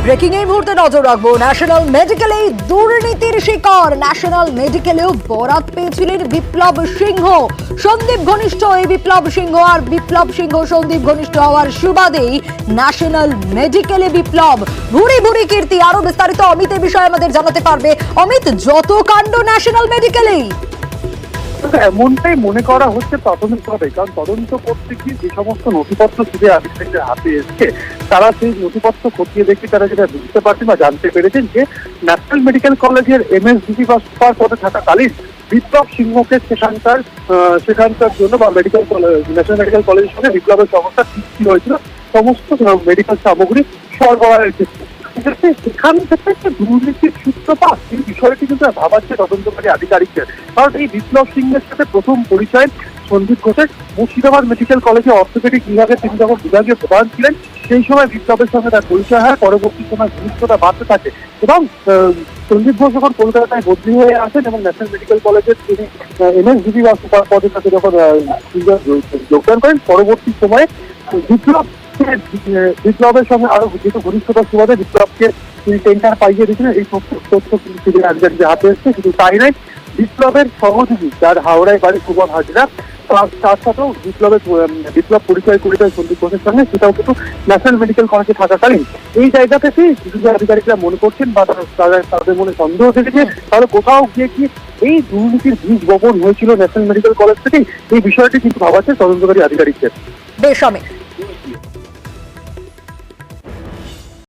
Breaking এই মুহূর্তে নজর রাখবো ন্যাশনাল মেডিকেলে দুর্নীতির শিকার। ন্যাশনাল মেডিকেলেও বরাত পেয়েছিলেন বিপ্লব সিংহ। সন্দীপ ঘনিষ্ঠ এই বিপ্লব সিংহ, আর বিপ্লব সিংহ সন্দীপ ঘনিষ্ঠ হওয়ার সুবাদেই ন্যাশনাল মেডিকেলে বিপ্লব। ভুরি ভুরি কীর্তি। আরো বিস্তারিত অমিত এই বিষয়ে আমাদের জানাতে পারবে। অমিত, যত কাণ্ড ন্যাশনাল মেডিকেলেই। এমনটাই মনে করা হচ্ছে প্রাথমিকভাবে, কারণ তদন্ত করতে গিয়ে যে সমস্ত নথিপত্র সিবিআই আধিকারিকদের হাতে এসছে, তারা সেই নথিপত্র খতিয়ে দেখে তারা যেটা বুঝতে পারছেন বা জানতে পেরেছেন যে ন্যাশনাল মেডিকেল কলেজের MSDP বা সুপার পদে থাকাকালীন বিপ্লব সিংহকে সেখানকার জন্য বা মেডিকেল কলেজ ন্যাশনাল মেডিকেল কলেজের সঙ্গে বিপ্লবের সংস্থা সৃষ্টি হয়েছিল সমস্ত মেডিকেল সামগ্রী সরবরাহের ক্ষেত্রে। সেখান থেকে একটা দুর্নীতির সূত্রপাত, এই বিষয়টি কিন্তু ভাবাচ্ছে তদন্তকারী আধিকারিকদের। কারণ এই বিপ্লব সিংহের সাথে প্রথম পরিচয় সন্দীপ ঘোষের মুর্শিদাবাদ মেডিকেল কলেজে অর্থোপেডিক বিভাগে তিনি যখন বিভাগীয় প্রধান ছিলেন, সেই সময় বিপ্লবের সঙ্গে তার পরিচয় হয়। পরবর্তী সময় ঘনিষ্ঠতা বাড়তে থাকে এবং সন্দীপ ঘোষ যখন কলকাতায় বদলি হয়ে আসেন এবং ন্যাশনাল মেডিকেল কলেজের তিনি MSDP বা সুপার পদের সাথে যখন যোগদান করেন, পরবর্তী সময়ে বিপ্লবের সঙ্গে আরো যেহেতু ঘনিষ্ঠতার সুবাদে বিপ্লবকে তিনি টেন্ডার পাইয়ে দিয়েছিলেন। এই তথ্য কিন্তু সিবিআই আধিকারিকদের হাতে এসছে। শুধু তাই নয়, বিপ্লবের সহযোগী যার হাওড়ায় বাড়ি সুমন হাজরা, তার সাথেও বিপ্লব পরিচয় করেছেন সন্দীপ ঘোষের সঙ্গে, সেটাও কিন্তু ন্যাশনাল মেডিকেল কলেজে থাকাকালীন। এই জায়গা থেকে সিবিআই আধিকারিকরা মনে করছেন বা তাদের মনে সন্দেহ থেকেছে তাহলে কোথাও গিয়ে কি এই দুর্নীতির বীজ বপন হয়েছিল ন্যাশনাল মেডিকেল কলেজ থেকেই। এই বিষয়টি কিন্তু ভাবাচ্ছে তদন্তকারী আধিকারিকদের। বেশ অমিত।